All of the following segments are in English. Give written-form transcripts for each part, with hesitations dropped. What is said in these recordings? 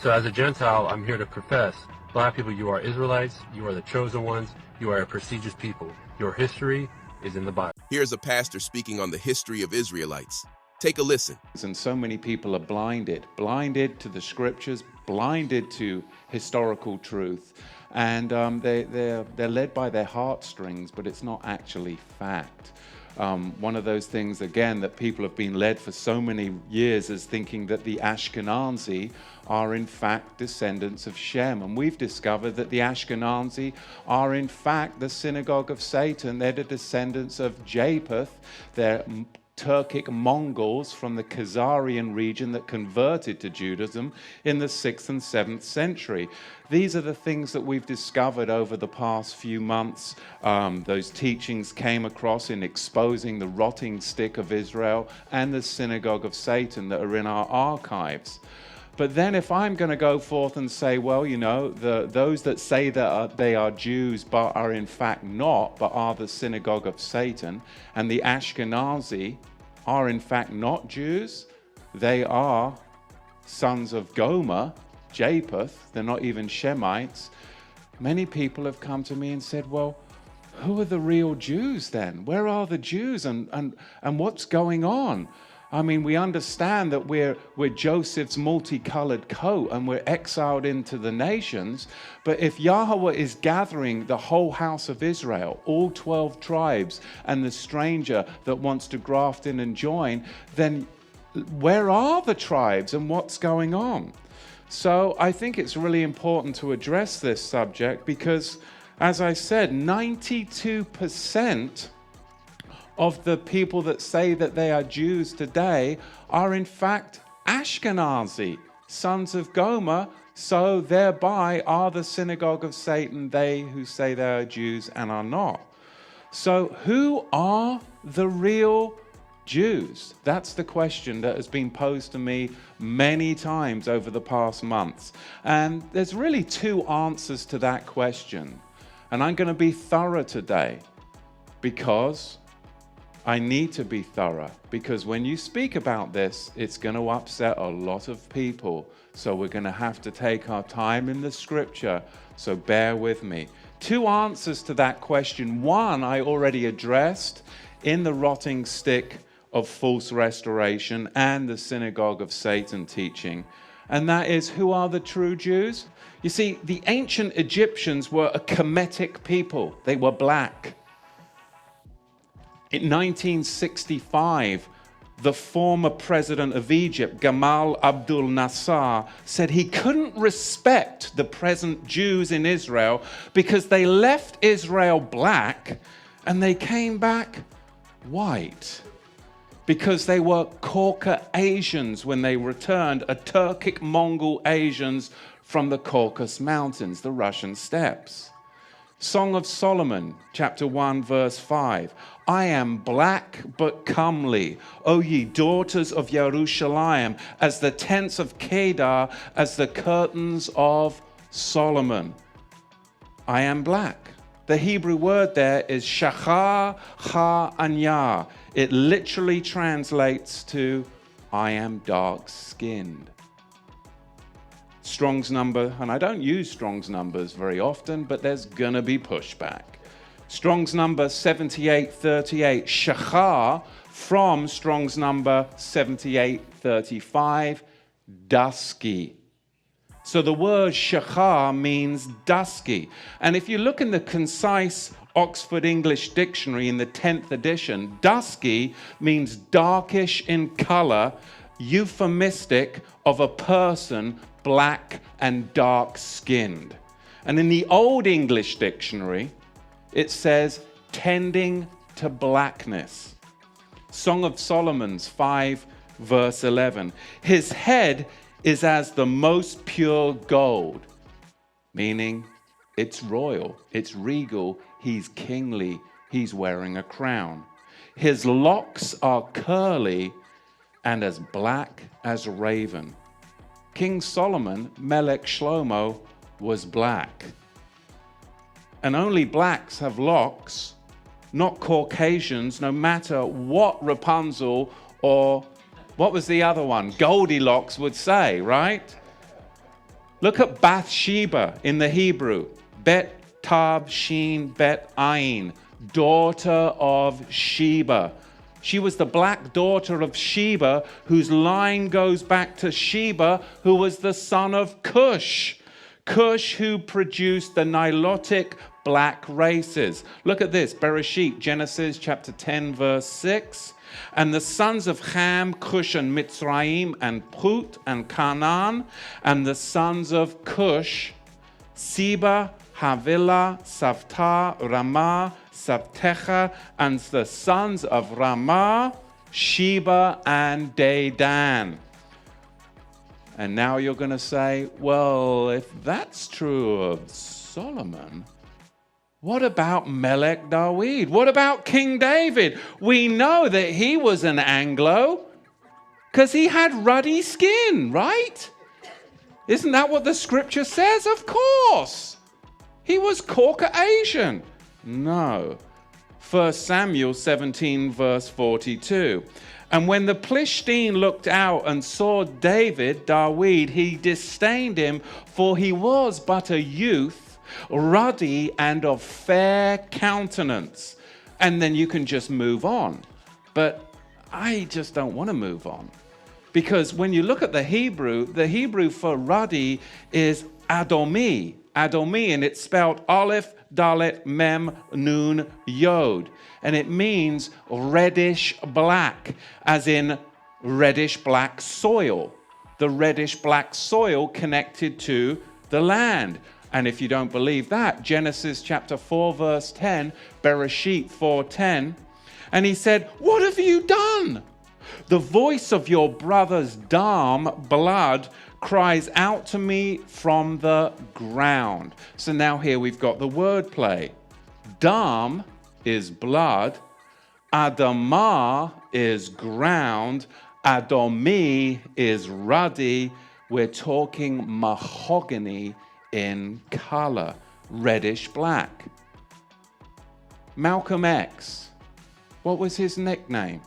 So as a Gentile, I'm here to profess, black people, you are Israelites, you are the chosen ones, you are a prestigious people. Your history is in the Bible. Here's a pastor speaking on the history of Israelites. Take a listen. And so many people are blinded to the scriptures, blinded to historical truth, and they're led by their heartstrings, but it's not actually fact. One of those things, again, that people have been led for so many years is thinking that the Ashkenazi are in fact descendants of Shem. And we've discovered that the Ashkenazi are in fact the synagogue of Satan. They're the descendants of Japheth. They're Turkic Mongols from the Khazarian region that converted to Judaism in the 6th and 7th century. These are the things that we've discovered over the past few months. Those teachings came across in exposing the rotting stick of Israel and the synagogue of Satan that are in our archives. But then if I'm going to go forth and say, well, you know, those that say that they are Jews but are in fact not, but are the synagogue of Satan, and the Ashkenazi are in fact not Jews, they are sons of Gomer, Japheth, they're not even Shemites. Many people have come to me and said, well, who are the real Jews then? Where are the Jews and what's going on? I mean, we understand that we're Joseph's multicolored coat and we're exiled into the nations. But if Yahweh is gathering the whole house of Israel, all 12 tribes, and the stranger that wants to graft in and join, then where are the tribes and what's going on? So I think it's really important to address this subject because, as I said, 92% of the people that say that they are Jews today are in fact Ashkenazi, sons of Gomer, so thereby are the synagogue of Satan, they who say they are Jews and are not. So who are the real Jews? That's the question that has been posed to me many times over the past months. And there's really two answers to that question. And I'm going to be thorough today because I need to be thorough, because when you speak about this, it's going to upset a lot of people. So we're going to have to take our time in the scripture. So bear with me. Two answers to that question. One, I already addressed in the rotting stick of false restoration and the synagogue of Satan teaching. And that is, who are the true Jews? You see, the ancient Egyptians were a Kemetic people. They were black. In 1965, the former president of Egypt, Gamal Abdel Nasser, said he couldn't respect the present Jews in Israel because they left Israel black and they came back white. Because they were Caucasians when they returned, a Turkic Mongol Asians from the Caucasus Mountains, the Russian steppes. Song of Solomon, chapter 1, verse 5. I am black but comely, O ye daughters of Jerusalem, as the tents of Kedar, as the curtains of Solomon. I am black. The Hebrew word there is shachar ha-anya. It literally translates to, I am dark-skinned. Strong's number, and I don't use Strong's numbers very often, but there's gonna be pushback. Strong's number 7838, shachar, from Strong's number 7835, dusky. So the word shachar means dusky. And if you look in the concise Oxford English Dictionary in the 10th edition, dusky means darkish in color, euphemistic of a person black and dark-skinned. And in the Old English Dictionary, it says tending to blackness. Song of Solomon's 5, verse 11. His head is as the most pure gold, meaning it's royal, it's regal, he's kingly, he's wearing a crown. His locks are curly and as black as a raven. King Solomon, Melech Shlomo, was black. And only blacks have locks, not Caucasians, no matter what Rapunzel or what was the other one? Goldilocks would say, right? Look at Bathsheba in the Hebrew. Bet Tab Shin Bet Ain, daughter of Sheba. She was the black daughter of Sheba, whose line goes back to Sheba, who was the son of Cush. Cush, who produced the Nilotic black races. Look at this, Bereshit, Genesis chapter 10, verse 6. And the sons of Ham, Cush and Mitzrayim and Put and Canaan, and the sons of Cush, Seba, Havilah, Savta, Ramah, Savtecha, and the sons of Ramah, Sheba and Dedan. And now you're going to say, well, if that's true of Solomon, what about Melech David? What about King David? We know that he was an Anglo because he had ruddy skin, right? Isn't that what the scripture says? Of course. He was Caucasian. No. 1 Samuel 17, verse 42. And when the Philistine looked out and saw David, he disdained him, for he was but a youth, ruddy and of fair countenance. And then you can just move on. But I just don't want to move on. Because when you look at the Hebrew for ruddy is Adomi. Adomi, and it's spelled Aleph, Dalet, Mem, Nun, Yod. And it means reddish black, as in reddish black soil. The reddish black soil connected to the land. And if you don't believe that, Genesis chapter 4, verse 10, Bereshit 4:10, and he said, what have you done? The voice of your brother's dam, blood, cries out to me from the ground. So now here we've got the wordplay. Dam is blood. Adamah is ground. Adomi is ruddy. We're talking mahogany in color, reddish black. Malcolm X, what was his nickname?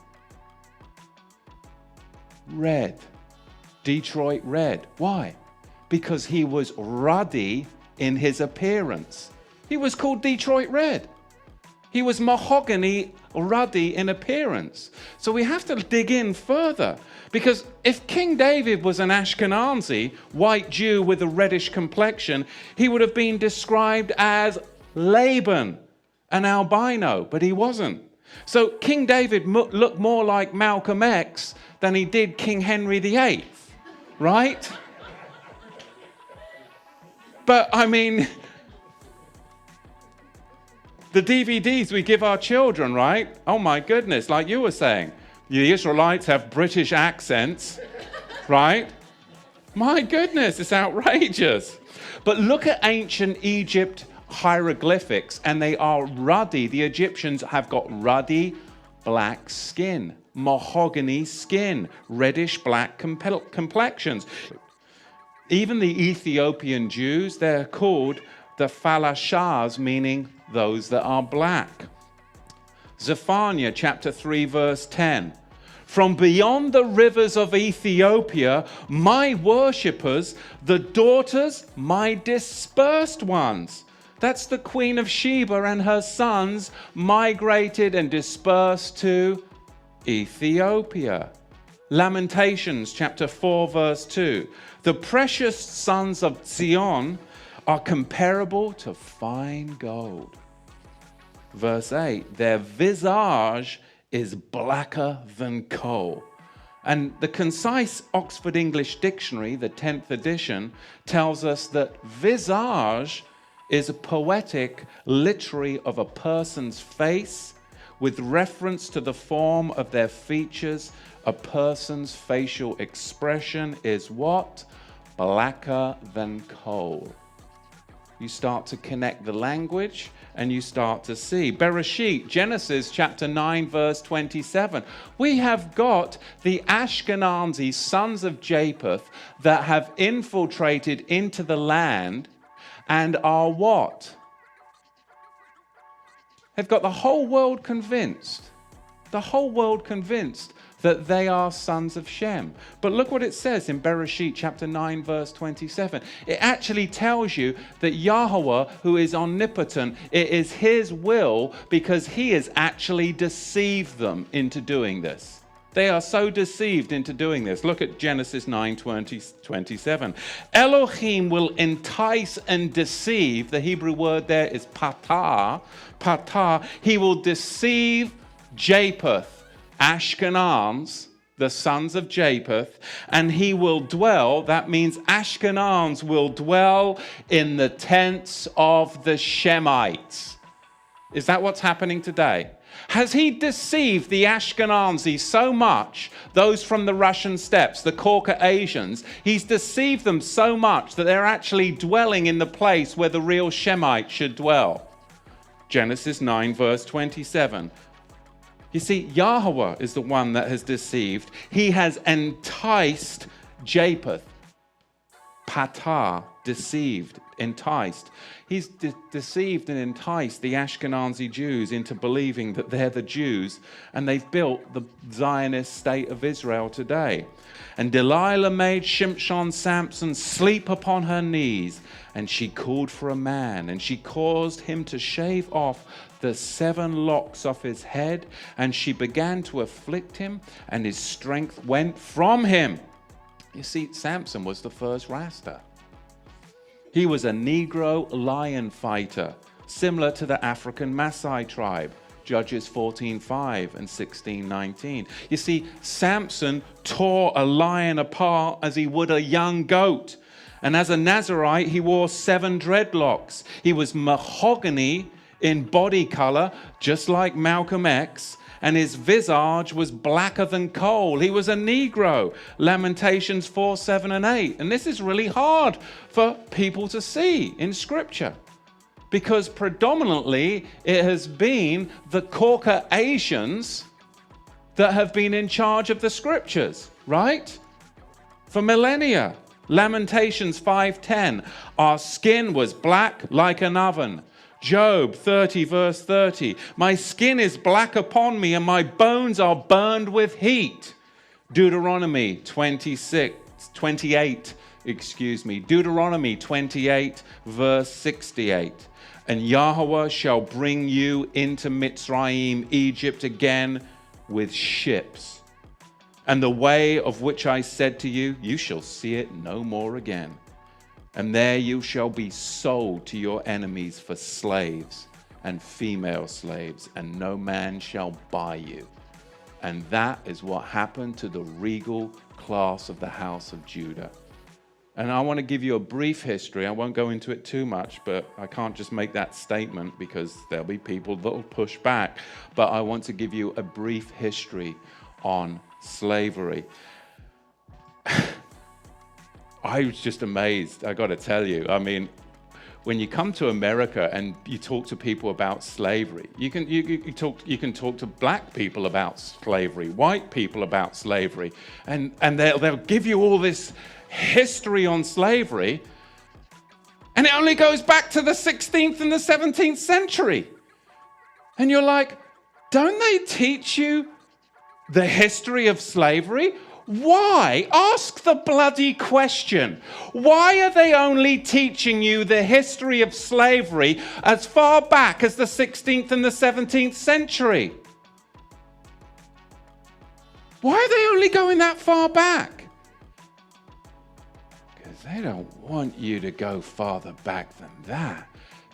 Red. Detroit Red. Why? Because he was ruddy in his appearance. He was called Detroit Red. He was mahogany ruddy in appearance. So we have to dig in further, because if King David was an Ashkenazi, white Jew with a reddish complexion, he would have been described as Laban, an albino, but he wasn't. So King David looked more like Malcolm X than he did King Henry VIII. Right? But I mean, the DVDs we give our children, right? Oh my goodness, like you were saying, the Israelites have British accents, right? My goodness, it's outrageous. But look at ancient Egypt hieroglyphics, and they are ruddy. The Egyptians have got ruddy black skin, mahogany skin, reddish black complexions. Even the Ethiopian Jews, they're called the Falashas, meaning those that are black. Zephaniah chapter 3 verse 10. From beyond the rivers of Ethiopia, my worshippers, the daughters, my dispersed ones. That's the Queen of Sheba and her sons migrated and dispersed to Ethiopia. Lamentations chapter 4 verse 2. The precious sons of Zion are comparable to fine gold. Verse 8, their visage is blacker than coal. And the concise Oxford English Dictionary, the 10th edition, tells us that visage is a poetic literary of a person's face with reference to the form of their features. A person's facial expression is what? Blacker than coal. You start to connect the language and you start to see. Bereshit, Genesis chapter 9, verse 27. We have got the Ashkenazi sons of Japheth that have infiltrated into the land and are what? They've got the whole world convinced. The whole world convinced that they are sons of Shem. But look what it says in Bereshit chapter 9, verse 27. It actually tells you that Yahweh, who is omnipotent, it is his will because he has actually deceived them into doing this. They are so deceived into doing this. Look at Genesis 9, 27. Elohim will entice and deceive. The Hebrew word there is patah. Patah. He will deceive Japheth, Ashkenaz, the sons of Japheth, and he will dwell, that means Ashkenaz will dwell in the tents of the Shemites. Is that what's happening today? Has he deceived the Ashkenazi so much, those from the Russian steppes, the Caucasians, he's deceived them so much that they're actually dwelling in the place where the real Shemites should dwell? Genesis 9, verse 27. You see, Yahweh is the one that has deceived. He has enticed Japheth. Patah, deceived, enticed. He's deceived and enticed the Ashkenazi Jews into believing that they're the Jews, and they've built the Zionist state of Israel today. And Delilah made Shimshon Samson sleep upon her knees, and she called for a man, and she caused him to shave off the 7 locks off his head, and she began to afflict him, and his strength went from him. You see, Samson was the first Rasta. He was a Negro lion fighter, similar to the African Maasai tribe, Judges 14:5 and 16:19. You see, Samson tore a lion apart as he would a young goat. And as a Nazarite, he wore 7 dreadlocks. He was mahogany in body color, just like Malcolm X, and his visage was blacker than coal. He was a Negro, Lamentations 4, 7, and 8. And this is really hard for people to see in Scripture, because predominantly it has been the Caucasians that have been in charge of the Scriptures, right? For millennia. Lamentations 5:10, our skin was black like an oven. Job 30, verse 30, my skin is black upon me and my bones are burned with heat. Deuteronomy 28, Deuteronomy 28, verse 68. And Yahweh shall bring you into Mitzrayim, Egypt again with ships. And the way of which I said to you, you shall see it no more again. And there you shall be sold to your enemies for slaves and female slaves, and no man shall buy you. And that is what happened to the regal class of the house of Judah. And I want to give you a brief history. I won't go into it too much, but I can't just make that statement because there'll be people that will push back. But I want to give you a brief history on slavery. I was just amazed, I got to tell you. I mean, when you come to America and you talk to people about slavery, you can talk to black people about slavery, white people about slavery, and they'll give you all this history on slavery, and it only goes back to the 16th and the 17th century. And you're like, don't they teach you the history of slavery? Why? Ask the bloody question. Why are they only teaching you the history of slavery as far back as the 16th and the 17th century? Why are they only going that far back? Because they don't want you to go farther back than that,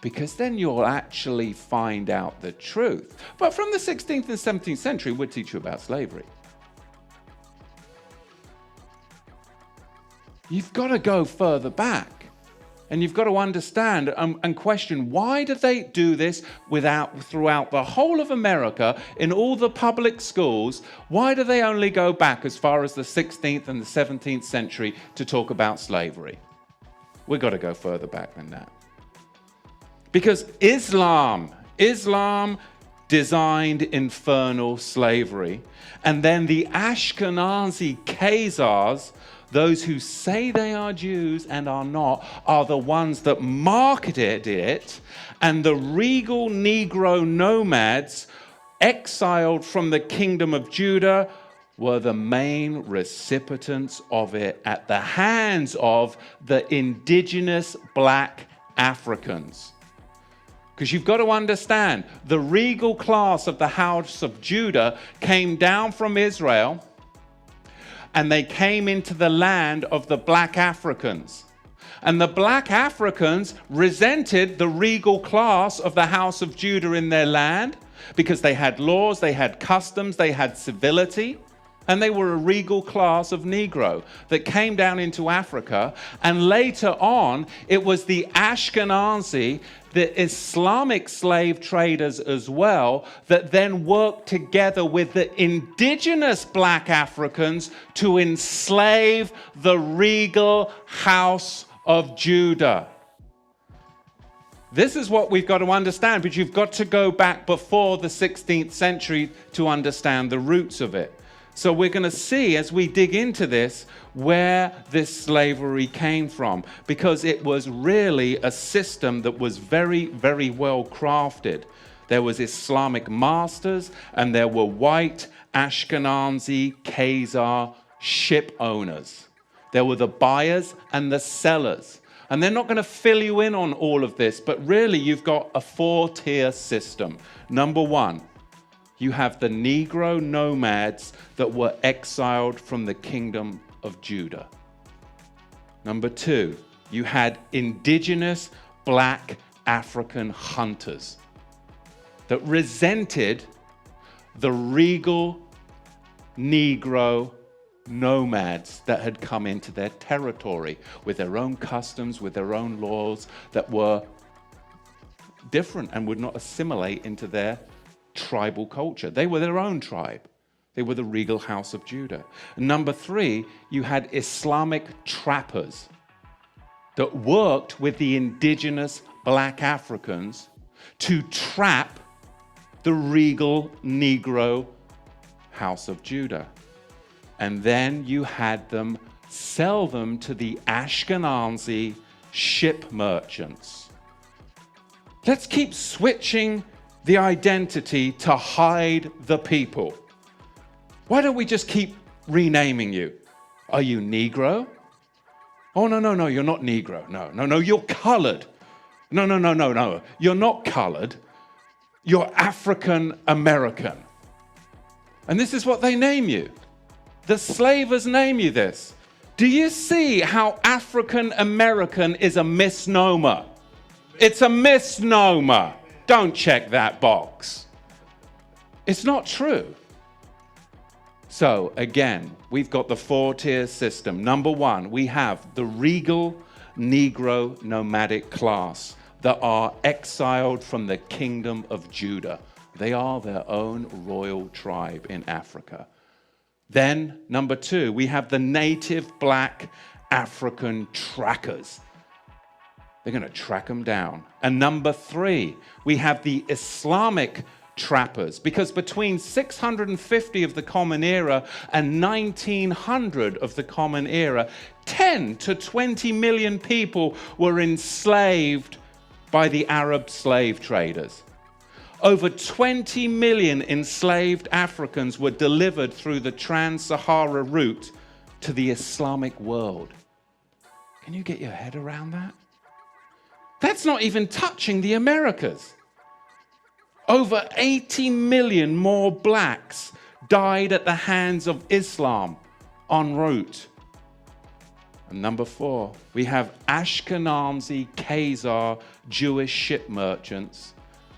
because then you'll actually find out the truth. But from the 16th and 17th century, we'll teach you about slavery. You've got to go further back, and you've got to understand and question, why do they do this throughout the whole of America in all the public schools? Why do they only go back as far as the 16th and the 17th century to talk about slavery? We've got to go further back than that. Because Islam designed infernal slavery, and then the Ashkenazi Khazars, those who say they are Jews and are not, are the ones that marketed it, and the regal Negro nomads exiled from the kingdom of Judah were the main recipients of it at the hands of the indigenous black Africans. Because you've got to understand, the regal class of the house of Judah came down from Israel, and they came into the land of the black Africans. And the black Africans resented the regal class of the house of Judah in their land because they had laws, they had customs, they had civility, and they were a regal class of Negro that came down into Africa. And later on, it was the Ashkenazi, the Islamic slave traders as well, that then worked together with the indigenous black Africans to enslave the regal house of Judah. This is what we've got to understand, but you've got to go back before the 16th century to understand the roots of it. So we're going to see, as we dig into this, where this slavery came from, because it was really a system that was very, very well crafted. There was Islamic masters, and there were white Ashkenazi Khazar ship owners. There were the buyers and the sellers. And they're not going to fill you in on all of this, but really you've got a 4-tier system. Number one, you have the Negro nomads that were exiled from the kingdom of Judah. Number two, you had indigenous black African hunters that resented the regal Negro nomads that had come into their territory with their own customs, with their own laws that were different and would not assimilate into their tribal culture. They were their own tribe. They were the regal house of Judah. And number three, you had Islamic trappers that worked with the indigenous black Africans to trap the regal Negro house of Judah. And then you had them sell them to the Ashkenazi ship merchants. Let's keep switching the identity to hide the people. Why don't we just keep renaming you? Are you Negro? Oh, no, you're not Negro. No, you're colored. No, you're not colored. You're African American. And this is what they name you. The slavers name you this. Do you see how African American is a misnomer? It's a misnomer. Don't check that box. It's not true. So again, we've got the 4-tier system. Number one, we have the regal Negro nomadic class that are exiled from the kingdom of Judah. They are their own royal tribe in Africa. Then, number two, we have the native black African trackers. They're going to track them down. And number three, we have the Islamic trappers, because between 650 of the Common Era and 1900 of the Common Era, 10 to 20 million people were enslaved by the Arab slave traders. Over 20 million enslaved Africans were delivered through the Trans-Sahara route to the Islamic world. Can you get your head around that? That's not even touching the Americas. Over 80 million more blacks died at the hands of Islam en route. And number four, we have Ashkenazi Khazar Jewish ship merchants.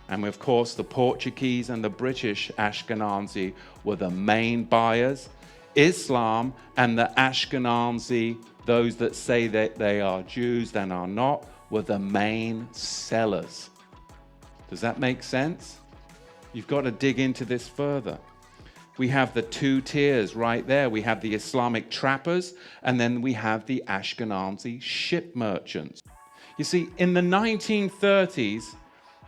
And of course, the Portuguese and the British Ashkenazi were the main buyers. Islam and the Ashkenazi, those that say that they are Jews and are not, were the main sellers. Does that make sense? You've got to dig into this further. We have the 2 tiers right there. We have the Islamic trappers, and then we have the Ashkenazi ship merchants. You see, in the 1930s,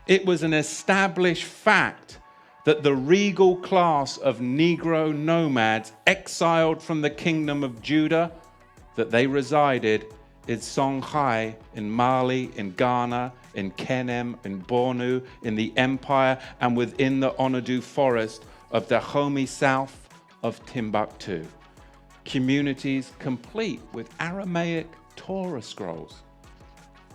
it was an established fact that the regal class of Negro nomads exiled from the kingdom of Judah, that they resided in Songhai, in Mali, in Ghana, in Kenem, in Bornu, in the empire, and within the Onadu forest of Dahomey South of Timbuktu. Communities complete with Aramaic Torah scrolls.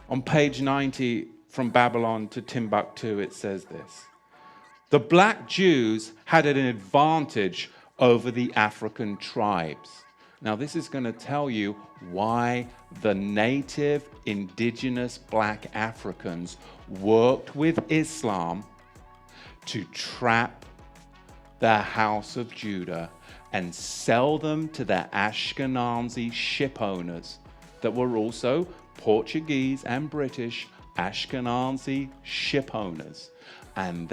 On page 90, From Babylon to Timbuktu, it says this: the black Jews had an advantage over the African tribes. Now, this is going to tell you why the native indigenous black Africans worked with Islam to trap the house of Judah and sell them to the Ashkenazi ship owners that were also Portuguese and British Ashkenazi ship owners. And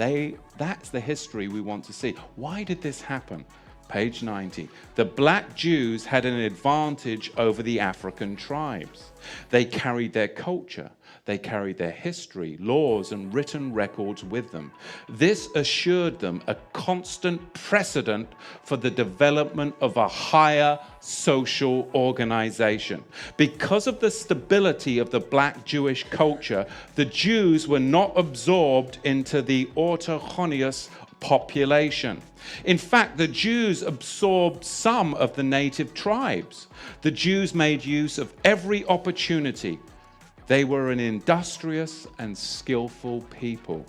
that's the history we want to see. Why did this happen? Page 90. The black Jews had an advantage over the African tribes. They carried their culture, they carried their history, laws, and written records with them. This assured them a constant precedent for the development of a higher social organization. Because of the stability of the black Jewish culture, the Jews were not absorbed into the autochthonous population. In fact, the Jews absorbed some of the native tribes. The Jews made use of every opportunity. They were an industrious and skillful people.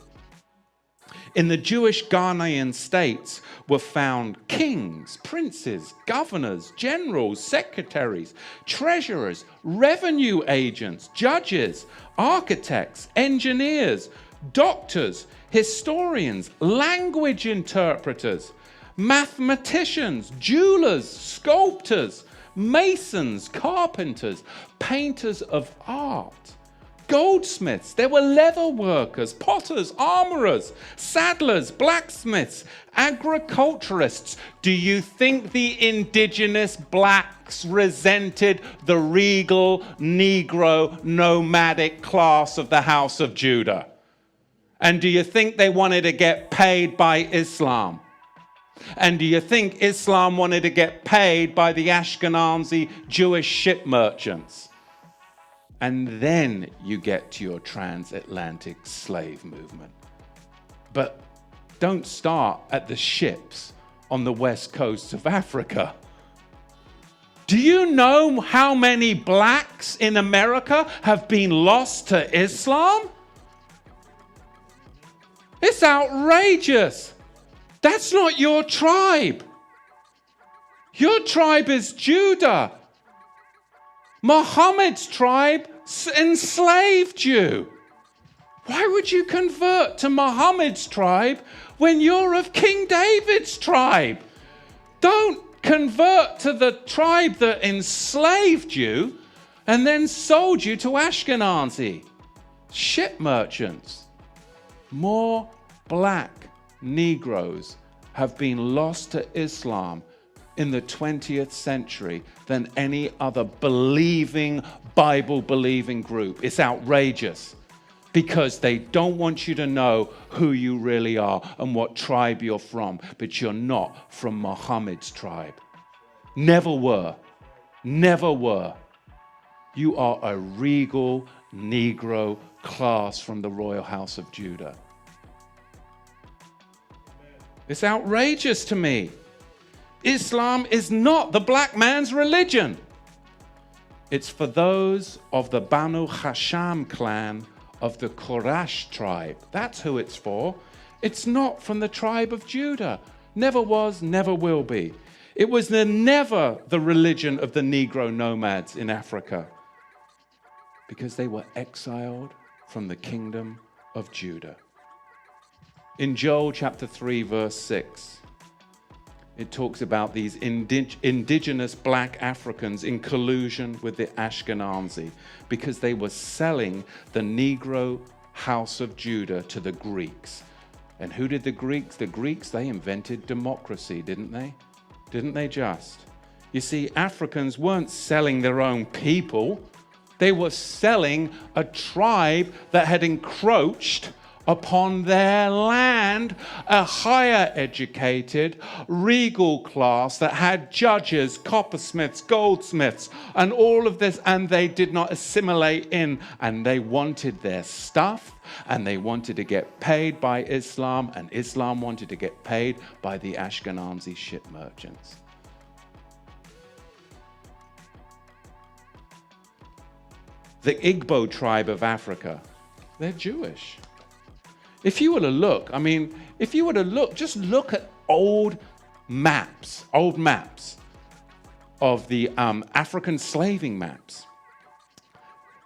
In the Jewish Ghanaian states were found kings, princes, governors, generals, secretaries, treasurers, revenue agents, judges, architects, engineers, doctors, historians, language interpreters, mathematicians, jewelers, sculptors, masons, carpenters, painters of art, goldsmiths. There were leather workers, potters, armorers, saddlers, blacksmiths, agriculturists. Do you think the indigenous blacks resented the regal Negro nomadic class of the House of Judah? And do you think they wanted to get paid by Islam? And do you think Islam wanted to get paid by the Ashkenazi Jewish ship merchants? And then you get to your transatlantic slave movement. But don't start at the ships on the west coast of Africa. Do you know how many blacks in America have been lost to Islam? It's outrageous. That's not your tribe. Your tribe is Judah. Muhammad's tribe enslaved you. Why would you convert to Muhammad's tribe when you're of King David's tribe? Don't convert to the tribe that enslaved you and then sold you to Ashkenazi ship merchants. More black Negroes have been lost to Islam in the 20th century than any other believing, Bible-believing group. It's outrageous because they don't want you to know who you really are and what tribe you're from, but you're not from Muhammad's tribe. Never were. Never were. You are a regal Negro class from the royal house of Judah. It's outrageous to me. Islam is not the black man's religion. It's for those of the Banu Hasham clan of the Quraysh tribe. That's who it's for. It's not from the tribe of Judah. Never was, never will be. It was never the religion of the Negro nomads in Africa because they were exiled from the kingdom of Judah. In Joel chapter 3, verse 6, it talks about these indigenous black Africans in collusion with the Ashkenazi because they were selling the Negro house of Judah to the Greeks. And who did the Greeks? The Greeks, they invented democracy, didn't they? Didn't they just? You see, Africans weren't selling their own people. They were selling a tribe that had encroached upon their land a higher educated, regal class that had judges, coppersmiths, goldsmiths, and all of this, and they did not assimilate in, and they wanted their stuff, and they wanted to get paid by Islam, and Islam wanted to get paid by the Ashkenazi ship merchants. The Igbo tribe of Africa, they're Jewish. If you were to look, just look at old maps of the African slaving maps.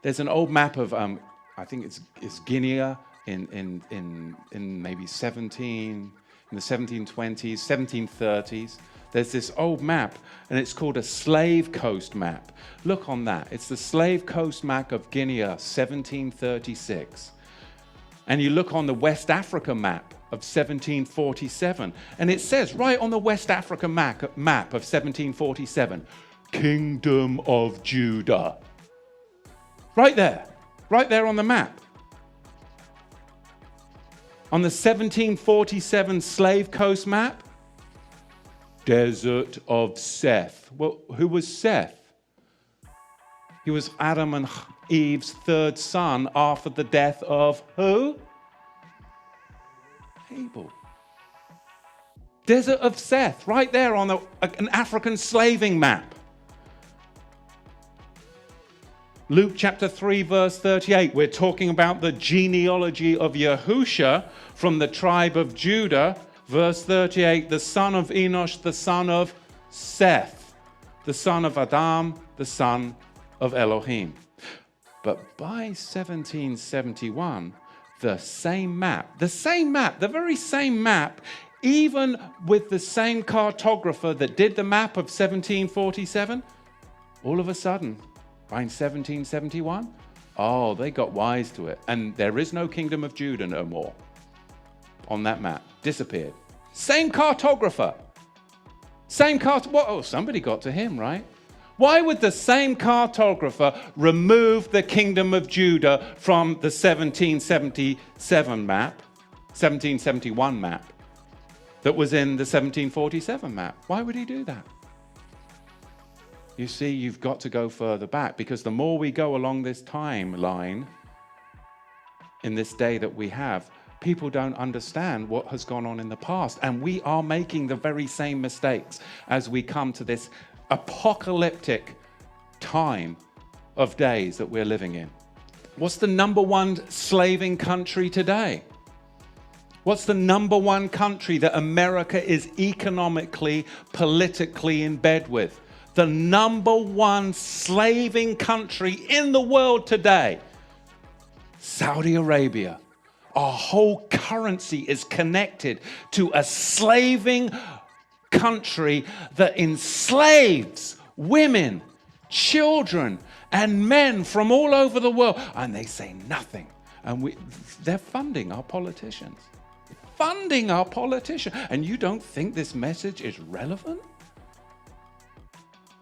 There's an old map of, I think it's Guinea in maybe in the 1720s, 1730s. There's this old map, and it's called a Slave Coast map. Look on that. It's the Slave Coast map of Guinea, 1736. And you look on the West Africa map of 1747, and it says right on the West Africa map of 1747, Kingdom of Judah. Right there on the map. On the 1747 Slave Coast map, Desert of Seth. Well, who was Seth? He was Adam and Eve's third son after the death of who? Abel. Desert of Seth, right there on an African slaving map. Luke chapter 3, verse 38, we're talking about the genealogy of Yahusha from the tribe of Judah. Verse 38, the son of Enosh, the son of Seth, the son of Adam, the son of Elohim. But by 1771, the very same map, even with the same cartographer that did the map of 1747, all of a sudden, by 1771, they got wise to it. And there is no kingdom of Judah no more on that map. Disappeared. Same cartographer. Somebody got to him, right? Why would the same cartographer remove the kingdom of Judah from the 1777 map, 1771 map, that was in the 1747 map? Why would he do that? You see, you've got to go further back, because the more we go along this timeline in this day that we have, people don't understand what has gone on in the past. And we are making the very same mistakes as we come to this apocalyptic time of days that we're living in. What's the number one slaving country today? What's the number one country that America is economically, politically in bed with? The number one slaving country in the world today, Saudi Arabia. Our whole currency is connected to a slaving country that enslaves women, children, and men from all over the world. And they say nothing. And they're funding our politicians. And you don't think this message is relevant?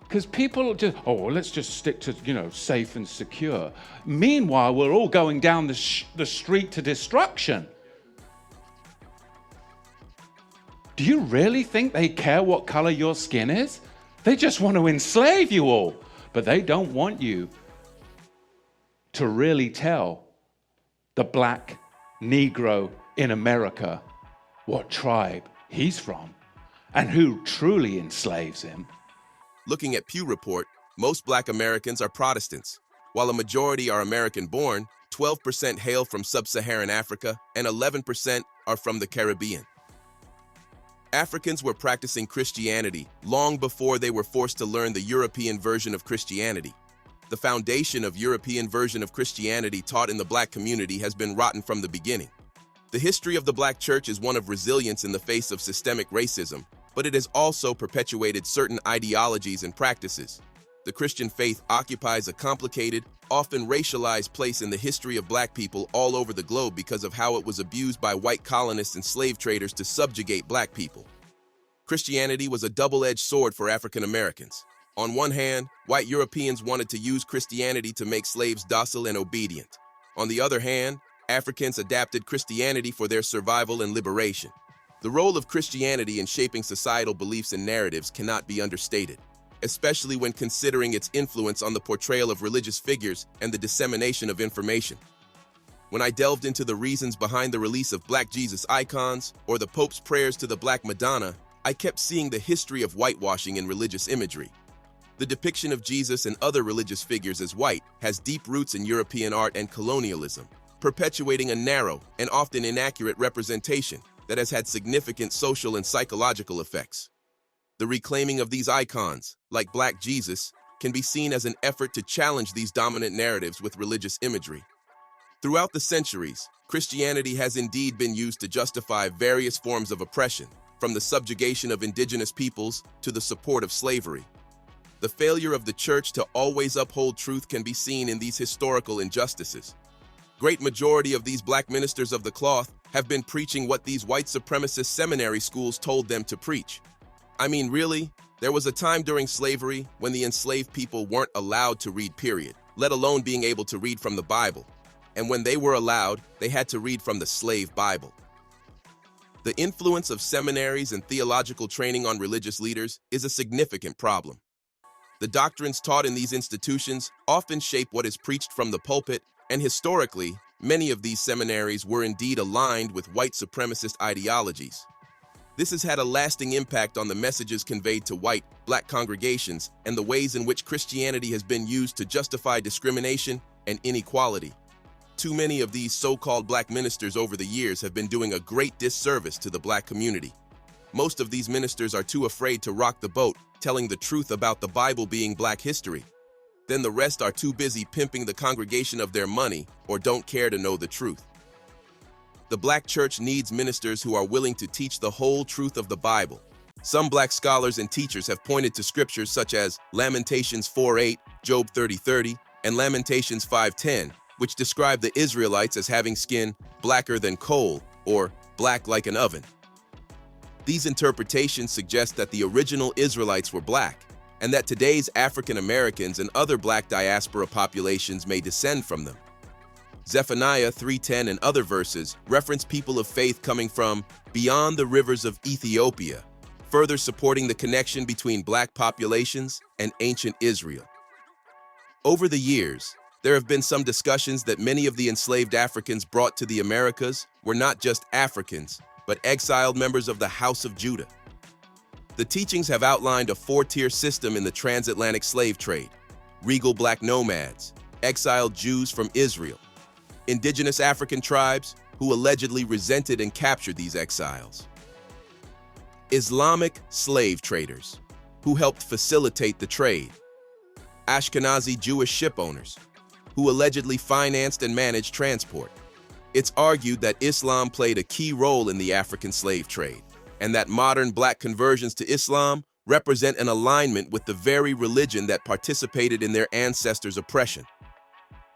Because people just, let's just stick to, safe and secure. Meanwhile, we're all going down the street to destruction. Do you really think they care what color your skin is? They just want to enslave you all. But they don't want you to really tell the black Negro in America what tribe he's from and who truly enslaves him. Looking at Pew Report, most Black Americans are Protestants. While a majority are American-born, 12% hail from sub-Saharan Africa and 11% are from the Caribbean. Africans were practicing Christianity long before they were forced to learn the European version of Christianity. The foundation of European version of Christianity taught in the Black community has been rotten from the beginning. The history of the Black church is one of resilience in the face of systemic racism, but it has also perpetuated certain ideologies and practices. The Christian faith occupies a complicated, often racialized place in the history of Black people all over the globe because of how it was abused by white colonists and slave traders to subjugate Black people. Christianity was a double-edged sword for African Americans. On one hand, white Europeans wanted to use Christianity to make slaves docile and obedient. On the other hand, Africans adapted Christianity for their survival and liberation. The role of Christianity in shaping societal beliefs and narratives cannot be understated, especially when considering its influence on the portrayal of religious figures and the dissemination of information. When I delved into the reasons behind the release of Black Jesus icons or the Pope's prayers to the Black Madonna, I kept seeing the history of whitewashing in religious imagery. The depiction of Jesus and other religious figures as white has deep roots in European art and colonialism, perpetuating a narrow and often inaccurate representation that has had significant social and psychological effects. The reclaiming of these icons, like Black Jesus, can be seen as an effort to challenge these dominant narratives with religious imagery. Throughout the centuries, Christianity has indeed been used to justify various forms of oppression, from the subjugation of indigenous peoples to the support of slavery. The failure of the church to always uphold truth can be seen in these historical injustices. Great majority of these Black ministers of the cloth have been preaching what these white supremacist seminary schools told them to preach. I mean, really? There was a time during slavery when the enslaved people weren't allowed to read, period, let alone being able to read from the Bible. And when they were allowed, they had to read from the slave Bible. The influence of seminaries and theological training on religious leaders is a significant problem. The doctrines taught in these institutions often shape what is preached from the pulpit, and historically, many of these seminaries were indeed aligned with white supremacist ideologies. This has had a lasting impact on the messages conveyed to white, Black congregations and the ways in which Christianity has been used to justify discrimination and inequality. Too many of these so-called Black ministers over the years have been doing a great disservice to the Black community. Most of these ministers are too afraid to rock the boat, telling the truth about the Bible being Black history. Then the rest are too busy pimping the congregation of their money or don't care to know the truth. The Black church needs ministers who are willing to teach the whole truth of the Bible. Some Black scholars and teachers have pointed to scriptures such as Lamentations 4:8, Job 30:30, and Lamentations 5:10, which describe the Israelites as having skin blacker than coal or black like an oven. These interpretations suggest that the original Israelites were Black, and that today's African Americans and other Black diaspora populations may descend from them. Zephaniah 3:10 and other verses reference people of faith coming from beyond the rivers of Ethiopia, further supporting the connection between Black populations and ancient Israel. Over the years, there have been some discussions that many of the enslaved Africans brought to the Americas were not just Africans, but exiled members of the House of Judah. The teachings have outlined a four-tier system in the transatlantic slave trade: regal Black nomads, exiled Jews from Israel, indigenous African tribes who allegedly resented and captured these exiles, Islamic slave traders who helped facilitate the trade, Ashkenazi Jewish ship owners who allegedly financed and managed transport. It's argued that Islam played a key role in the African slave trade, and that modern Black conversions to Islam represent an alignment with the very religion that participated in their ancestors' oppression.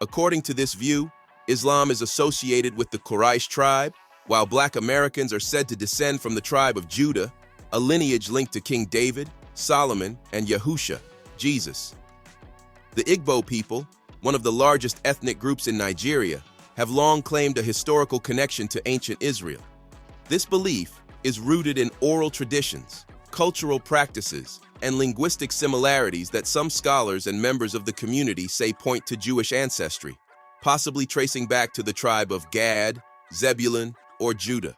According to this view, Islam is associated with the Quraysh tribe, while Black Americans are said to descend from the tribe of Judah, a lineage linked to King David, Solomon, and Yahusha, Jesus. The Igbo people, one of the largest ethnic groups in Nigeria, have long claimed a historical connection to ancient Israel. This belief is rooted in oral traditions, cultural practices, and linguistic similarities that some scholars and members of the community say point to Jewish ancestry, possibly tracing back to the tribe of Gad, Zebulun, or Judah.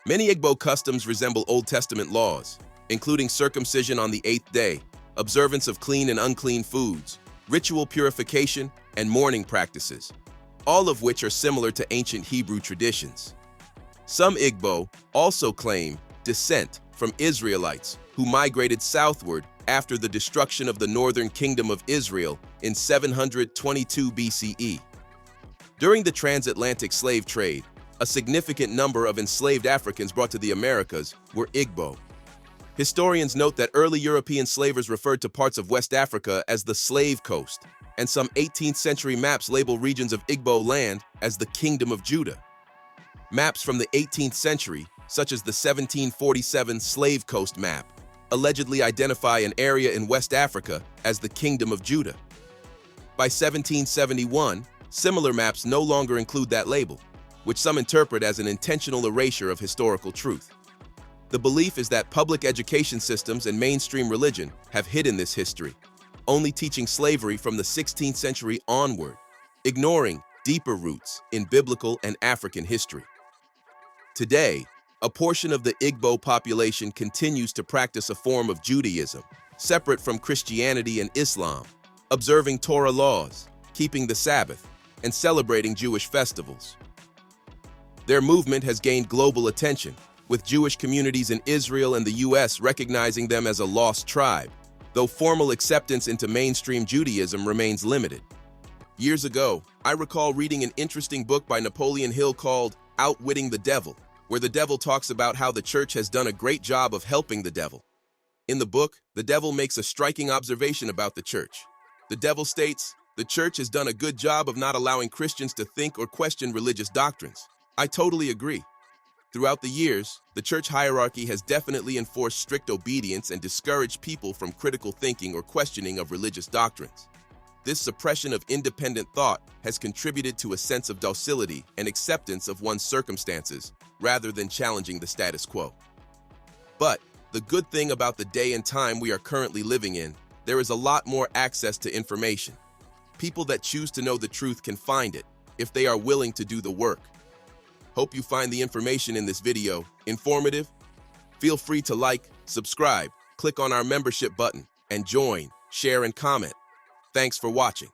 Many Igbo customs resemble Old Testament laws, including circumcision on the 8th day, observance of clean and unclean foods, ritual purification, and mourning practices, all of which are similar to ancient Hebrew traditions. Some Igbo also claim descent from Israelites who migrated southward after the destruction of the northern kingdom of Israel in 722 BCE. During the transatlantic slave trade, a significant number of enslaved Africans brought to the Americas were Igbo. Historians note that early European slavers referred to parts of West Africa as the Slave Coast, and some 18th century maps label regions of Igbo land as the Kingdom of Judah. Maps from the 18th century, such as the 1747 Slave Coast map, allegedly identify an area in West Africa as the Kingdom of Judah. By 1771, Similar maps no longer include that label, which some interpret as an intentional erasure of historical truth. The belief is that public education systems and mainstream religion have hidden this history, only teaching slavery from the 16th century onward, ignoring deeper roots in biblical and African history. Today, a portion of the Igbo population continues to practice a form of Judaism, separate from Christianity and Islam, observing Torah laws, keeping the Sabbath, and celebrating Jewish festivals. Their movement has gained global attention, with Jewish communities in Israel and the US recognizing them as a lost tribe, though formal acceptance into mainstream Judaism remains limited. Years ago, I recall reading an interesting book by Napoleon Hill called Outwitting the Devil, where the devil talks about how the church has done a great job of helping the devil. In the book, the devil makes a striking observation about the church. The devil states, "The church has done a good job of not allowing Christians to think or question religious doctrines." I totally agree. Throughout the years, the church hierarchy has definitely enforced strict obedience and discouraged people from critical thinking or questioning of religious doctrines. This suppression of independent thought has contributed to a sense of docility and acceptance of one's circumstances, rather than challenging the status quo. But the good thing about the day and time we are currently living in, there is a lot more access to information. People that choose to know the truth can find it, if they are willing to do the work. Hope you find the information in this video informative. Feel free to like, subscribe, click on our membership button, and join, share, and comment. Thanks for watching.